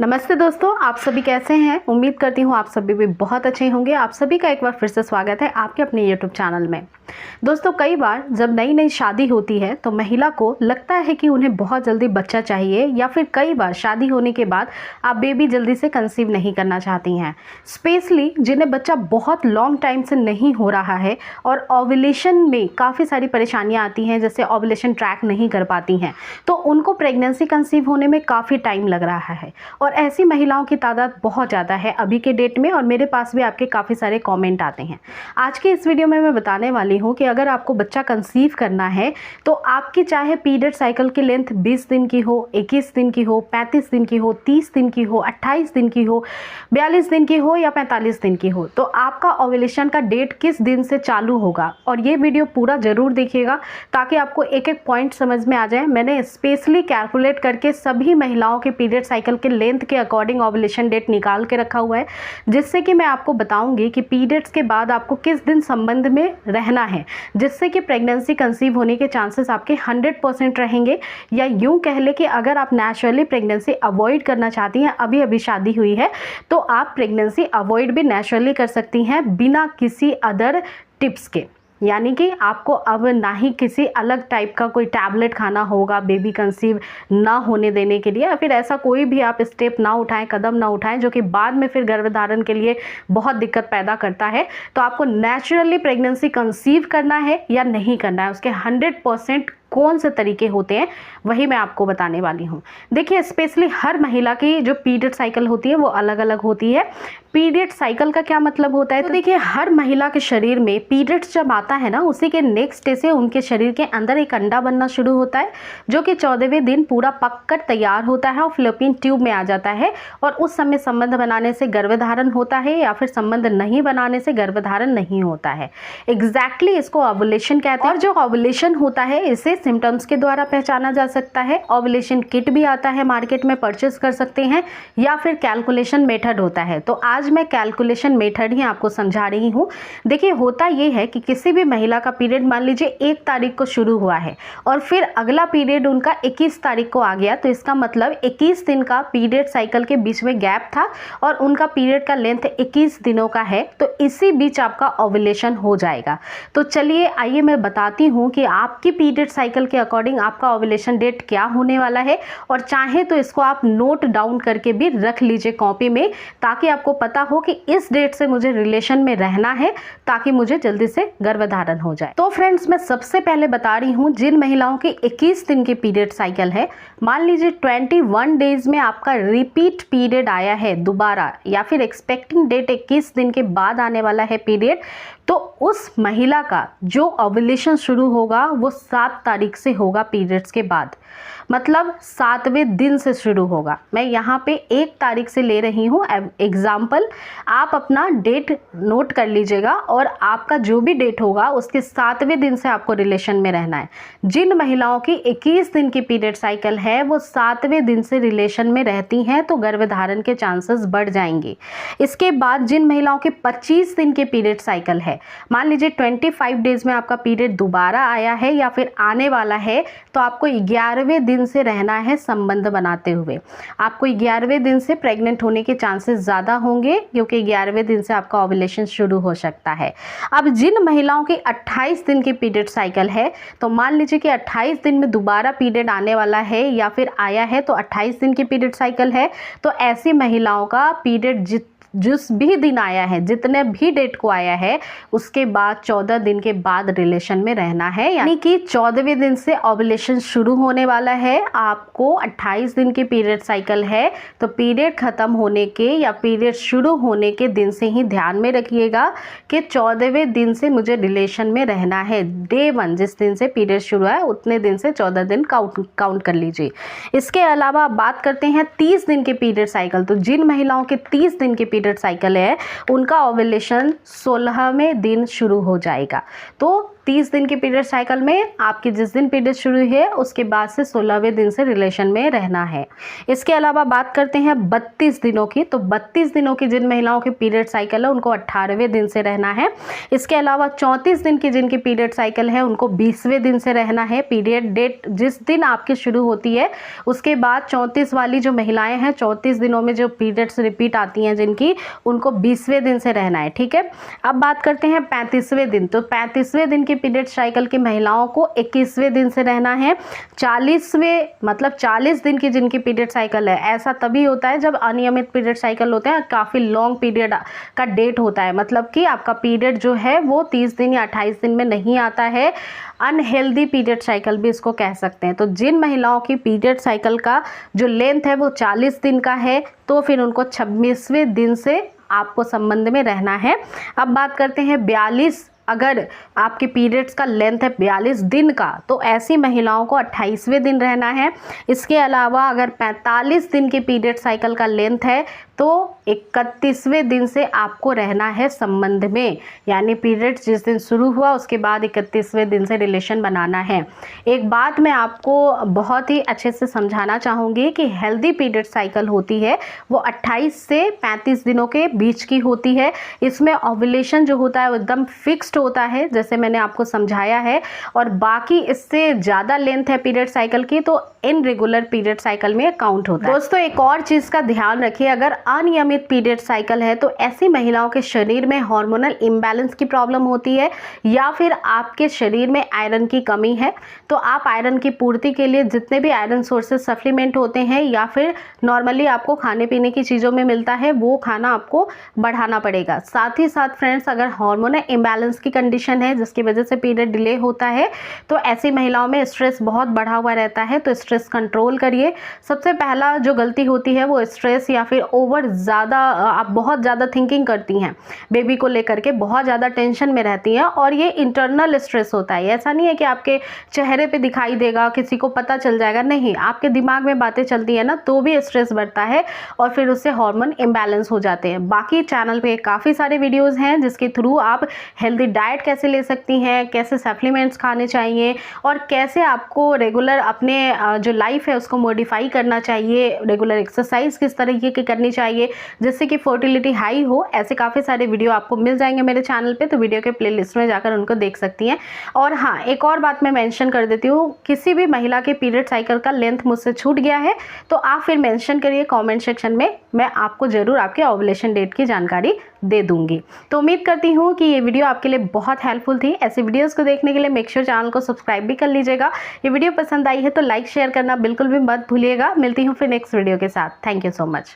नमस्ते दोस्तों, आप सभी कैसे हैं। उम्मीद करती हूँ आप सभी भी बहुत अच्छे होंगे। आप सभी का एक बार फिर से स्वागत है आपके अपने YouTube चैनल में। दोस्तों, कई बार जब नई नई शादी होती है तो महिला को लगता है कि उन्हें बहुत जल्दी बच्चा चाहिए, या फिर कई बार शादी होने के बाद आप बेबी जल्दी से कंसीव नहीं करना चाहती हैं। स्पेशली जिन्हें बच्चा बहुत लॉन्ग टाइम से नहीं हो रहा है और ओव्यूलेशन में काफ़ी सारी परेशानियाँ आती हैं, जैसे ओव्यूलेशन ट्रैक नहीं कर पाती हैं, तो उनको प्रेगनेंसी कंसीव होने में काफ़ी टाइम लग रहा है। और ऐसी महिलाओं की तादाद बहुत ज़्यादा है अभी के डेट में, और मेरे पास भी आपके काफ़ी सारे कमेंट आते हैं। आज के इस वीडियो में मैं बताने वाली हूँ कि अगर आपको बच्चा कंसीव करना है तो आपकी चाहे पीरियड साइकिल की लेंथ 20 दिन की हो, 21 दिन की हो, 35 दिन की हो, 30 दिन की हो, 28 दिन की हो, 42 दिन की हो या 45 दिन की हो, तो आपका ओव्यूलेशन का डेट किस दिन से चालू होगा। और ये वीडियो पूरा ज़रूर देखिएगा ताकि आपको एक एक पॉइंट समझ में आ जाए। मैंने स्पेशली कैलकुलेट करके सभी महिलाओं के पीरियड साइकिल के लेंथ के अकॉर्डिंग ओव्यूलेशन डेट निकाल के रखा हुआ है, जिससे कि मैं आपको बताऊंगी कि पीरियड्स के बाद आपको किस दिन संबंध में रहना है, जिससे कि प्रेगनेंसी कंसीव होने के चांसेस आपके 100% रहेंगे। या यूं कह ले कि अगर आप नेचुरली प्रेगनेंसी अवॉइड करना चाहती हैं, अभी अभी शादी हुई है, तो आप प्रेगनेंसी अवॉइड भी नेचुरली कर सकती हैं बिना किसी अदर टिप्स के। यानी कि आपको अब ना ही किसी अलग टाइप का कोई टैबलेट खाना होगा बेबी कंसीव ना होने देने के लिए, या फिर ऐसा कोई भी आप स्टेप ना उठाएं, कदम ना उठाएं जो कि बाद में फिर गर्भधारण के लिए बहुत दिक्कत पैदा करता है। तो आपको नेचुरली प्रेगनेंसी कंसीव करना है या नहीं करना है, उसके 100% कौन से तरीके होते हैं वही मैं आपको बताने वाली हूँ। देखिए, स्पेशली हर महिला की जो पीरियड साइकिल होती है वो अलग अलग होती है। पीरियड साइकिल का क्या मतलब होता है, तो देखिए हर महिला के शरीर में पीरियड्स जब आता है ना, उसी के नेक्स्ट डे से उनके शरीर के अंदर एक अंडा बनना शुरू होता है, जो कि 14वें दिन पूरा पककर तैयार होता है और फ्लोपियन ट्यूब में आ जाता है। और उस समय संबंध बनाने से गर्भधारण होता है, या फिर संबंध नहीं बनाने से गर्भधारण नहीं होता है। एग्जैक्टली इसको ओव्यूलेशन कहते हैं। और जो ओव्यूलेशन होता है इसे सिम्टम्स के द्वारा पहचाना जा सकता है। ओव्यूलेशन किट भी आता है, मार्केट में परचेस कर सकते हैं, या फिर कैलकुलेशन मेथड होता है। तो आज मैं कैलकुलेशन मेथड ही आपको समझा रही हूँ। देखिए, होता ये है कि किसी भी महिला का पीरियड मान लीजिए 1 तारीख को शुरू हुआ है और फिर अगला पीरियड उनका 21 तारीख को आ गया, तो इसका मतलब 21 दिन का पीरियड साइकिल के बीच में गैप था और उनका पीरियड का लेंथ 21 दिनों का है, तो इसी बीच आपका ओव्यूलेशन हो जाएगा। तो चलिए आइए मैं बताती हूँ कि आपकी पीरियड साइकिल के अकॉर्डिंग आपका ओव्यूलेशन डेट क्या होने वाला है। और चाहे तो इसको आप नोट डाउन करके भी रख लीजिए कॉपी में, ताकि आपको पता हो कि इस डेट से मुझे रिलेशन में रहना है, ताकि मुझे जल्दी से गर्भधारण हो जाए। तो फ्रेंड्स, मैं सबसे पहले बता रही हूँ जिन महिलाओं की 21 दिन की पीरियड साइकिल है, मान लीजिए 21 डेज में आपका रिपीट पीरियड आया है दोबारा, या फिर एक्सपेक्टिंग डेट 21 दिन के बाद आने वाला है पीरियड, तो उस महिला का जो ओव्यूलेशन शुरू होगा वो 7 तारीख से होगा पीरियड्स के बाद, मतलब 7वें दिन से शुरू होगा। मैं यहाँ पे 1 तारीख से ले रही हूँ एग्जाम्पल, आप अपना डेट नोट कर लीजिएगा और आपका जो भी डेट होगा उसके 7वें दिन से आपको रिलेशन में रहना है। जिन महिलाओं की 21 दिन की पीरियड साइकिल है वो 7वें दिन से रिलेशन में रहती हैं, तो गर्भधारण के चांसेस बढ़ जाएंगे। इसके बाद जिन महिलाओं की 25 दिन की पीरियड साइकिल है, मान लीजिए 25 डेज में आपका पीरियड दोबारा आया है या फिर आने वाला है, तो आपको 11वें दिन से रहना है संबंध बनाते हुए। आपको 11वें दिन से प्रेग्नेंट होने के चांसेस ज़्यादा होंगे, क्योंकि 11वें दिन से आपका ओव्यूलेशन शुरू हो सकता है। अब जिन महिलाओं की 28 दिन की पीरियड साइकिल है, तो मान लीजिए कि 28 दिन में दोबारा पीरियड आने वाला है या फिर आया है, तो 28 दिन की पीरियड साइकिल है, तो ऐसी महिलाओं का पीरियड जिस भी दिन आया है, जितने भी डेट को आया है, उसके बाद 14 दिन के बाद रिलेशन में रहना है। यानी कि 14वें दिन से ओव्यूलेशन शुरू होने वाला है। आपको 28 दिन की पीरियड साइकिल है, तो पीरियड खत्म होने के या पीरियड शुरू होने के दिन से ही ध्यान में रखिएगा कि 14वें दिन से मुझे रिलेशन में रहना है। डे 1 जिस दिन से पीरियड शुरू है उतने दिन से 14 दिन काउंट कर लीजिए। इसके अलावा बात करते हैं 30 दिन के पीरियड साइकिल। तो जिन महिलाओं के 30 दिन के पीरियड साइकिल है, उनका ओव्यूलेशन 16वें दिन शुरू हो जाएगा। तो 30 दिन के पीरियड साइकिल में आपकी जिस दिन पीरियड शुरू है उसके बाद से 16वें दिन से रिलेशन में रहना है। इसके अलावा बात करते हैं 32 दिनों की, तो 32 दिनों की जिन महिलाओं के पीरियड साइकिल है उनको 18वें दिन से रहना है। इसके अलावा 34 दिन की जिनकी पीरियड साइकिल है उनको 20वें दिन से रहना है। पीरियड डेट जिस दिन आपकी शुरू होती है उसके बाद 34 वाली जो महिलाएं हैं 34 दिनों में जो पीरियड्स रिपीट आती हैं जिनकी, उनको 20वें दिन से रहना है। ठीक है, अब बात करते हैं 35वें दिन। तो 35वें दिन की पीरियड साइकिल की महिलाओं को 21वें दिन से रहना है। 40वें मतलब 40 दिन की जिनकी पीरियड साइकिल है, ऐसा तभी होता है जब अनियमित पीरियड साइकिल होते हैं, काफ़ी लॉन्ग पीरियड का डेट होता है, मतलब कि आपका पीरियड जो है वो 30 दिन या 28 दिन में नहीं आता है। अनहेल्दी पीरियड साइकिल भी इसको कह सकते हैं। तो जिन महिलाओं की पीरियड साइकिल का जो लेंथ है वो 40 दिन का है तो फिर उनको 26वें दिन से आपको संबंध में रहना है। अब बात करते हैं 42, अगर आपके पीरियड्स का लेंथ है 42 दिन का तो ऐसी महिलाओं को 28वें दिन रहना है। इसके अलावा अगर 45 दिन के पीरियड साइकिल का लेंथ है तो 31वें दिन से आपको रहना है संबंध में, यानी पीरियड्स जिस दिन शुरू हुआ उसके बाद 31वें दिन से रिलेशन बनाना है। एक बात मैं आपको बहुत ही अच्छे से समझाना चाहूँगी कि हेल्दी पीरियड साइकिल होती है वो 28 से 35 दिनों के बीच की होती है। इसमें ओव्यूलेशन जो होता है वो एकदम फिक्स्ड होता है जैसे मैंने आपको समझाया है, और बाकी इससे ज़्यादा लेंथ है पीरियड साइकिल की तो इनरेगुलर पीरियड साइकिल में काउंट होता है। दोस्तों एक और चीज़ का ध्यान रखिए, अगर अनियमित पीरियड साइकिल है तो ऐसी महिलाओं के शरीर में हार्मोनल इम्बैलेंस की प्रॉब्लम होती है या फिर आपके शरीर में आयरन की कमी है, तो आप आयरन की पूर्ति के लिए जितने भी आयरन सोर्सेज सप्लीमेंट होते हैं या फिर नॉर्मली आपको खाने पीने की चीज़ों में मिलता है वो खाना आपको बढ़ाना पड़ेगा। साथ ही साथ फ्रेंड्स, अगर हार्मोनल इम्बैलेंस की कंडीशन है जिसकी वजह से पीरियड डिले होता है तो ऐसी महिलाओं में स्ट्रेस बहुत बढ़ा हुआ रहता है, तो स्ट्रेस कंट्रोल करिए। सबसे पहला जो गलती होती है वो स्ट्रेस या फिर ओवर ज़्यादा, आप बहुत ज़्यादा थिंकिंग करती हैं बेबी को लेकर के, बहुत ज़्यादा टेंशन में रहती हैं, और ये इंटरनल स्ट्रेस होता है। ऐसा नहीं है कि आपके चेहरे पे दिखाई देगा, किसी को पता चल जाएगा, नहीं, आपके दिमाग में बातें चलती है ना तो भी स्ट्रेस बढ़ता है और फिर उससे हार्मोन इम्बैलेंस हो जाते हैं। बाकी चैनल पे काफ़ी सारे वीडियोज़ हैं जिसके थ्रू आप हेल्दी डाइट कैसे ले सकती हैं, कैसे सप्लीमेंट्स खाने चाहिए और कैसे आपको रेगुलर अपने जो लाइफ है उसको मॉडिफाई करना चाहिए, रेगुलर एक्सरसाइज किस तरीके की करनी चाहिए जिससे कि फर्टिलिटी हाई हो, ऐसे काफ़ी सारे वीडियो आपको मिल जाएंगे मेरे चैनल पे, तो वीडियो के प्लेलिस्ट में जाकर उनको देख सकती हैं। और हाँ, एक और बात मैं मेंशन कर देती हूँ, किसी भी महिला के पीरियड साइकिल का लेंथ मुझसे छूट गया है तो आप फिर मेंशन करिए कमेंट सेक्शन में, मैं आपको ज़रूर आपके ओव्यूलेशन डेट की जानकारी दे दूंगी। तो उम्मीद करती हूँ कि ये वीडियो आपके लिए बहुत हेल्पफुल थी। ऐसी वीडियोस को देखने के लिए मेक श्योर चैनल को सब्सक्राइब भी कर लीजिएगा। ये वीडियो पसंद आई है तो लाइक शेयर करना बिल्कुल भी मत भूलिएगा। मिलती हूँ फिर नेक्स्ट वीडियो के साथ। Thank you so much.